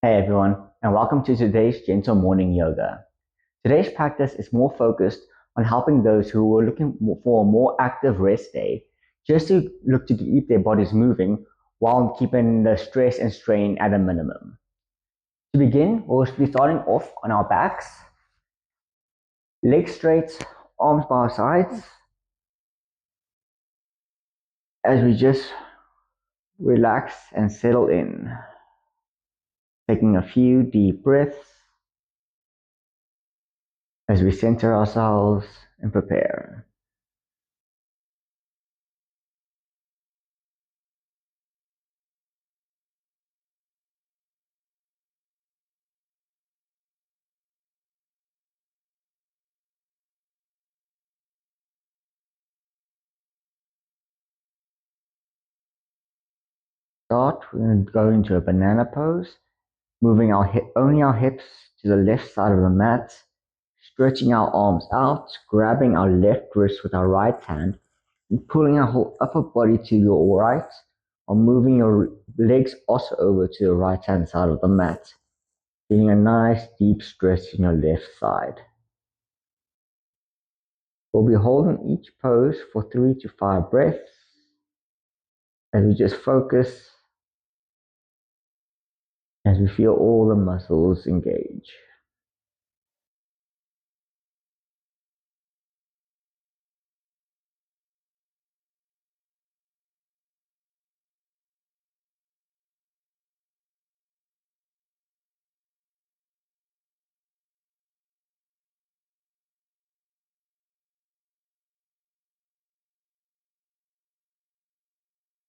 Hey everyone, and welcome to today's Gentle Morning Yoga. Today's practice is more focused on helping those who are looking for a more active rest day, just to look to keep their bodies moving while keeping the stress and strain at a minimum. To begin, we'll be starting off on our backs, legs straight, arms by our sides, as we just relax and settle in, taking a few deep breaths as we center ourselves and prepare. Start, we're going to go into a banana pose, moving only our hips to the left side of the mat, stretching our arms out, grabbing our left wrist with our right hand, and pulling our whole upper body to your right, or moving your legs also over to the right hand side of the mat, feeling a nice deep stretch in your left side. We'll be holding each pose for 3 to 5 breaths as we just focus as we feel all the muscles engage.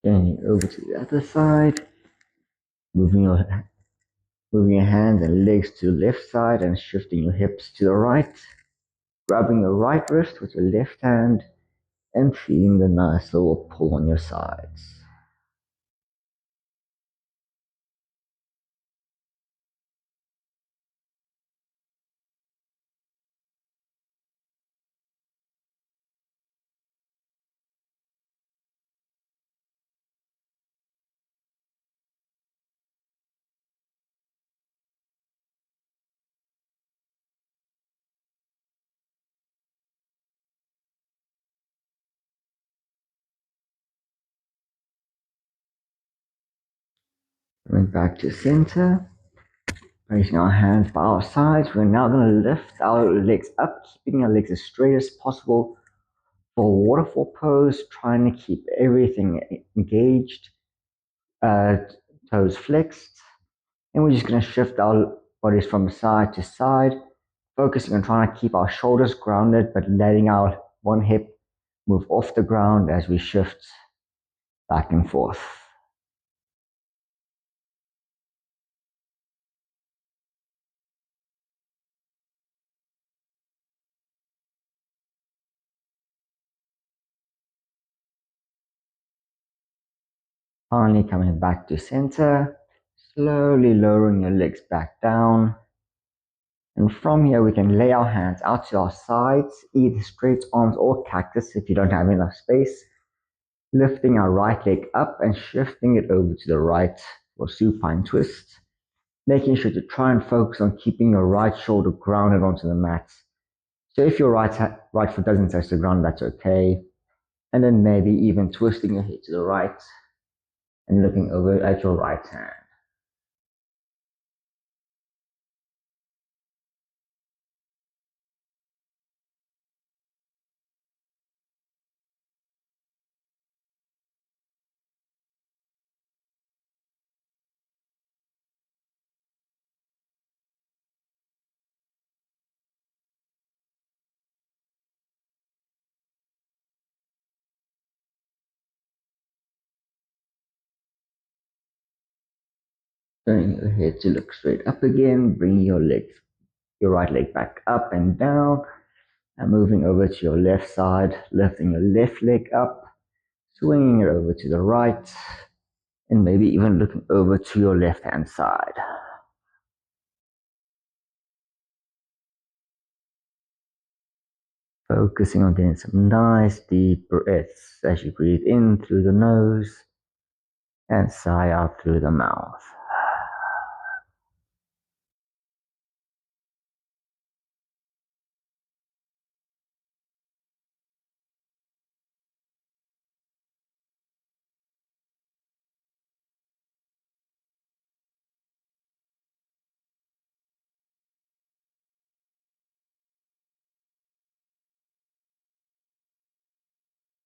Turning over to the other side, moving your hands and legs to the left side and shifting your hips to the right, grabbing your right wrist with your left hand and feeling the nice little pull on your sides. Coming back to center, placing our hands by our sides, we're now going to lift our legs up, keeping our legs as straight as possible for a waterfall pose, trying to keep everything engaged, uh, toes flexed, and we're just going to shift our bodies from side to side, focusing on trying to keep our shoulders grounded, but letting our one hip move off the ground as we shift back and forth. Finally coming back to center, slowly lowering your legs back down. And from here, we can lay our hands out to our sides, either straight arms or cactus if you don't have enough space. Lifting our right leg up and shifting it over to the right for supine twist. Making sure to try and focus on keeping your right shoulder grounded onto the mat. So if your right foot doesn't touch the ground, that's okay. And then maybe even twisting your head to the right and looking over at your right hand. Turning your head to look straight up again, bringing your right leg back up and down, and moving over to your left side, lifting your left leg up, swinging it over to the right, and maybe even looking over to your left hand side. Focusing on getting some nice deep breaths as you breathe in through the nose and sigh out through the mouth.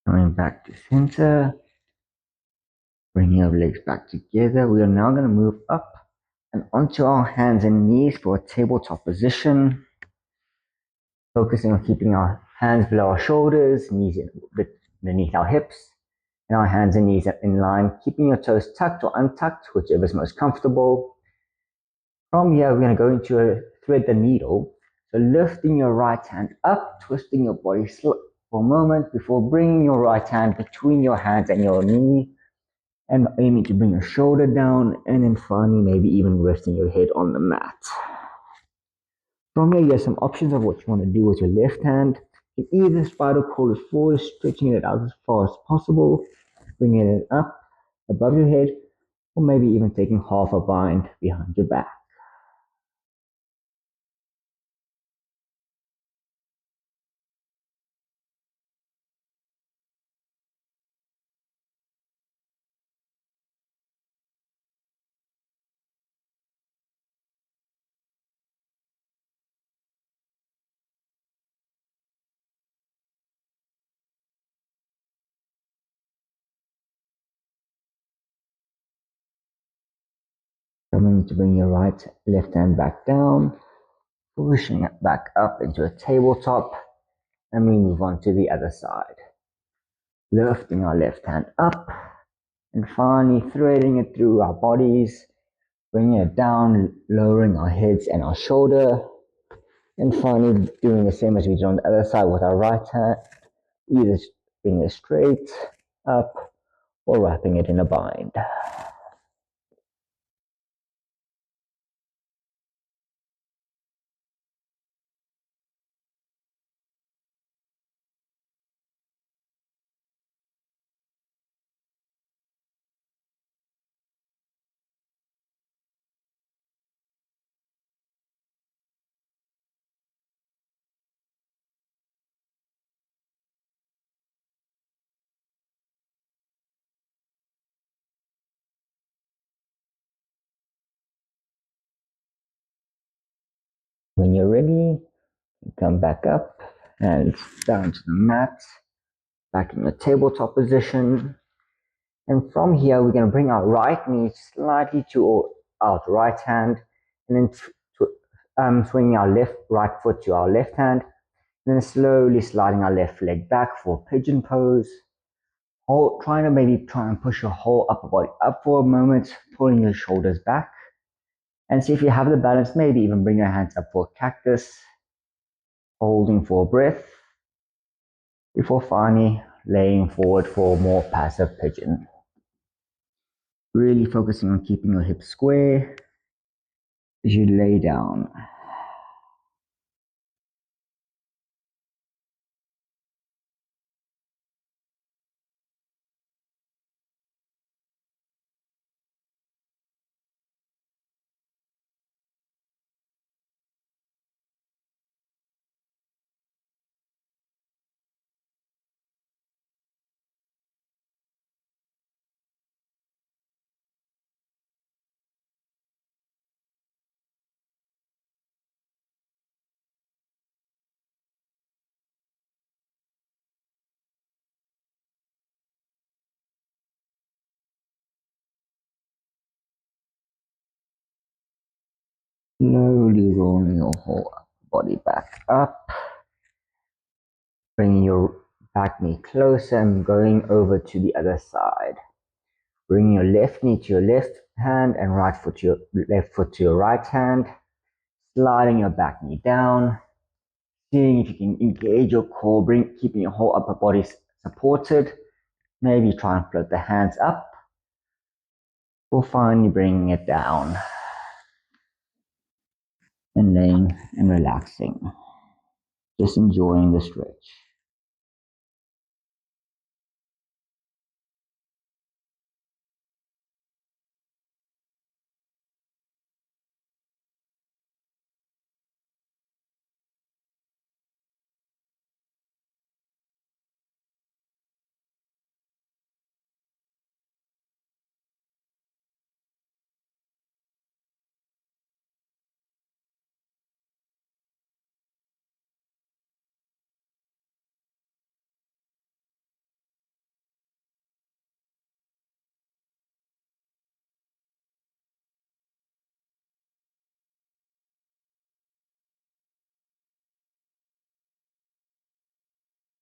Coming back to center, bringing our legs back together. We are now going to move up and onto our hands and knees for a tabletop position. Focusing on keeping our hands below our shoulders, knees beneath our hips, and our hands and knees in line, keeping your toes tucked or untucked, whichever is most comfortable. From here, we're going to go into a thread the needle. So lifting your right hand up, twisting your body for a moment before bringing your right hand between your hands and your knee, and aiming to bring your shoulder down, and then finally maybe even resting your head on the mat. From here, you have some options of what you want to do with your left hand. You can either spider crawl it forward, stretching it out as far as possible, bringing it up above your head, or maybe even taking half a bind behind your back. Coming to bring your left hand back down, pushing it back up into a tabletop, and we move on to the other side. Lifting our left hand up, and finally threading it through our bodies, bringing it down, lowering our heads and our shoulder, and finally doing the same as we did on the other side with our right hand, either bringing it straight up or wrapping it in a bind. When you're ready, come back up and down to the mat, back in your tabletop position. And from here, we're going to bring our right knee slightly to our right hand, and then swinging our right foot to our left hand, and then slowly sliding our left leg back for pigeon pose. Trying to maybe try and push your whole upper body up for a moment, pulling your shoulders back. And see if you have the balance, maybe even bring your hands up for a cactus, holding for a breath, before finally laying forward for more passive pigeon. Really focusing on keeping your hips square as you lay down. Slowly rolling your whole body back up, bringing your back knee closer and going over to the other side. Bringing your left knee to your left hand and right foot to your left foot to your right hand. Sliding your back knee down. Seeing if you can engage your core, keeping your whole upper body supported. Maybe try and float the hands up. Or finally bringing it down. And laying and relaxing. Just enjoying the stretch.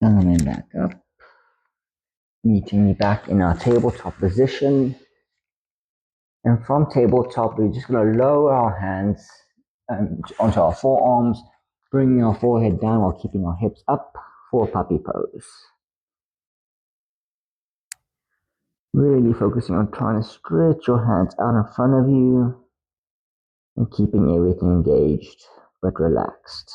Coming back up, meeting me back in our tabletop position. And from tabletop, we're just going to lower our hands onto our forearms, bringing our forehead down while keeping our hips up for puppy pose. Really focusing on trying to stretch your hands out in front of you and keeping everything engaged but relaxed.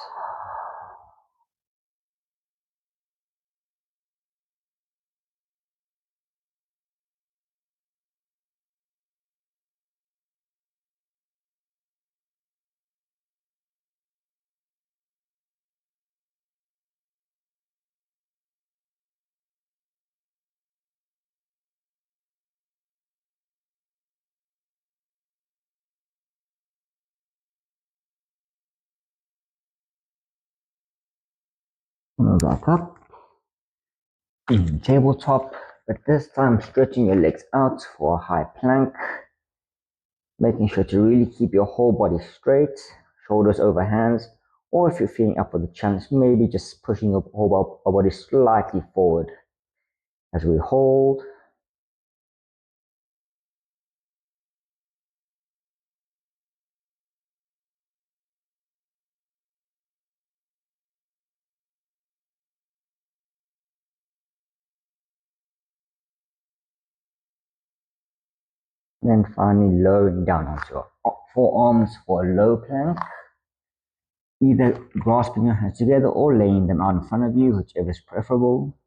Back up in tabletop, but this time stretching your legs out for a high plank, making sure to really keep your whole body straight, shoulders over hands, or if you're feeling up for the challenge, maybe just pushing your whole body slightly forward as we hold. Then finally lowering down onto your forearms for a low plank, either grasping your hands together or laying them out in front of you, whichever is preferable.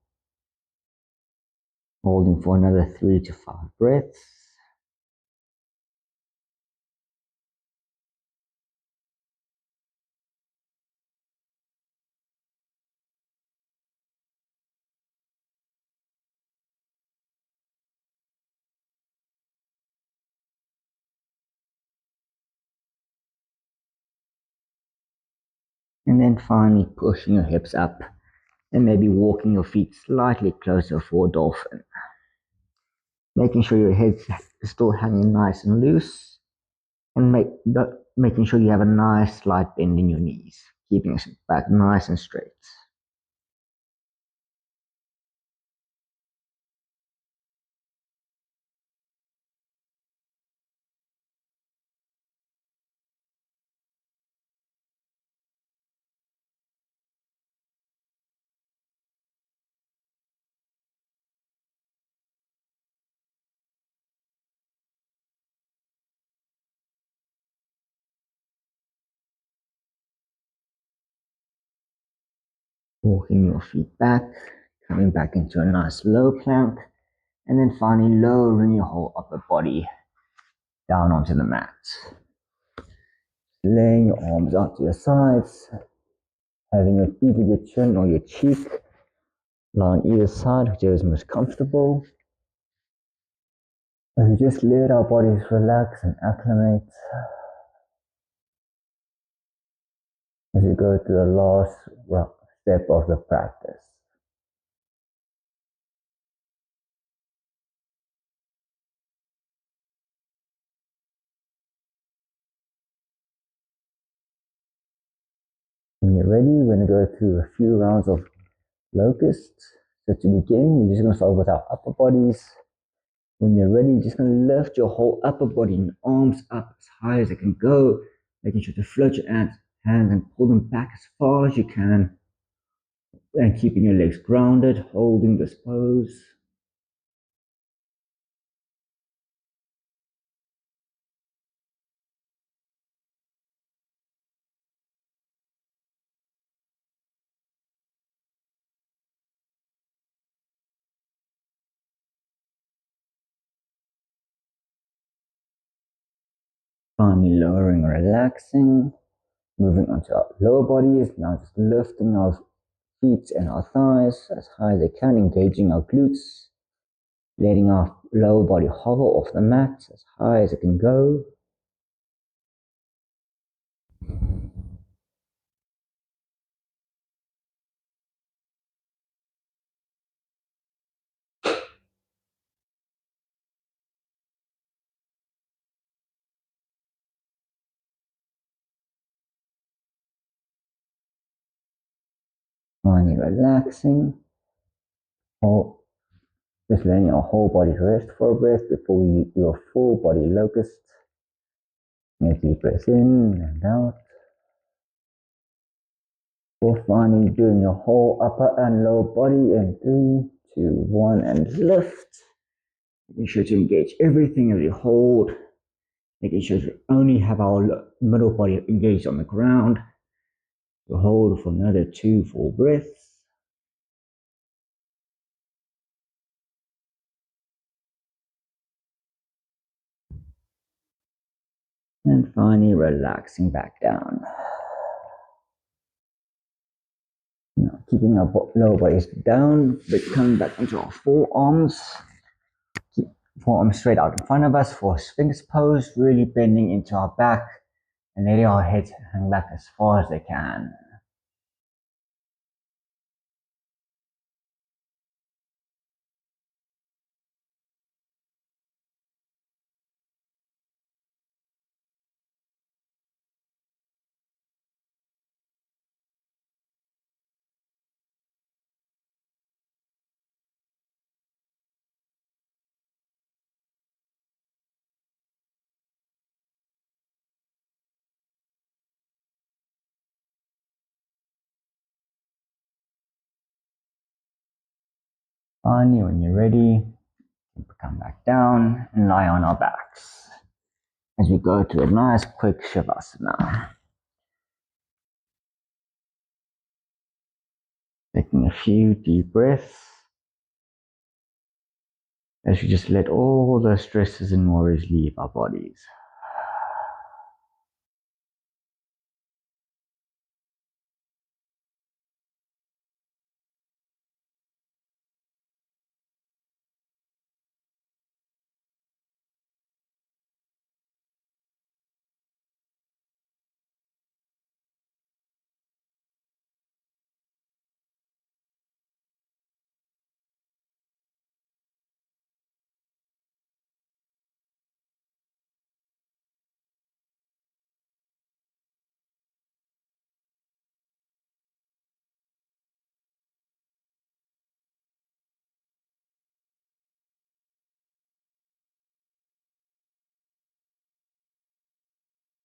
Holding for another 3 to 5 breaths. And then finally pushing your hips up and maybe walking your feet slightly closer for a dolphin. Making sure your head's still hanging nice and loose, and making sure you have a nice slight bend in your knees, keeping it back nice and straight. Walking your feet back, coming back into a nice low plank, and then finally lowering your whole upper body down onto the mat. Laying your arms out to your sides, having your feet at your chin or your cheek, lie on either side, whichever is most comfortable. And just let our bodies relax and acclimate as you go to the last step of the practice. When you're ready, we're going to go through a few rounds of locusts. So to begin, we're just going to start with our upper bodies. When you're ready, you're just going to lift your whole upper body and arms up as high as it can go, making sure to float your hands and pull them back as far as you can, and keeping your legs grounded, holding this pose. Finally lowering, relaxing, moving onto our lower bodies. Now just lifting our feet and our thighs as high as they can, engaging our glutes, letting our lower body hover off the mat as high as it can go. Finally relaxing. Or just letting your whole body rest for a breath before we do a full body locust. Make deep breaths in and out. For finally doing your whole upper and lower body in 3, 2, 1, and lift. Making sure to engage everything as we hold. Making sure to only have our middle body engaged on the ground. To hold for another 2 full breaths. And finally relaxing back down. Now, keeping our lower bodies down, but coming back into our forearms. Keep forearms straight out in front of us for Sphinx pose, really bending into our back and letting our heads hang back as far as they can. Finally, when you're ready, come back down and lie on our backs as we go to a nice quick Shavasana. Taking a few deep breaths as we just let all the stresses and worries leave our bodies.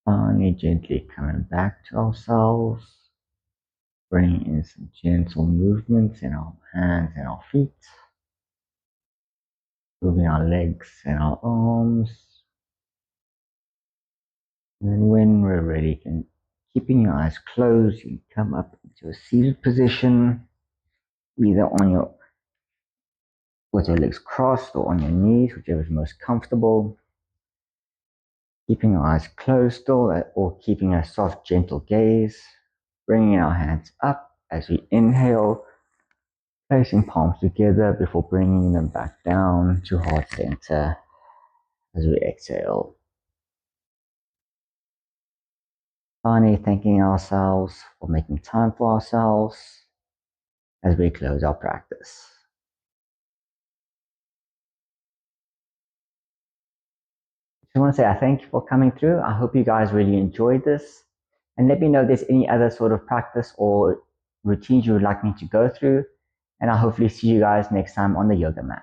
Finally, gently coming back to ourselves, bringing in some gentle movements in our hands and our feet, moving our legs and our arms. And then when we're ready, keeping your eyes closed, you can come up into a seated position, either on your with your legs crossed or on your knees, whichever is most comfortable. Keeping our eyes closed still, or keeping a soft, gentle gaze. Bringing our hands up as we inhale, placing palms together before bringing them back down to heart center as we exhale. Finally, thanking ourselves for making time for ourselves as we close our practice. I want to say I thank you for coming through. I hope you guys really enjoyed this. And let me know if there's any other sort of practice or routines you would like me to go through. And I'll hopefully see you guys next time on the yoga mat.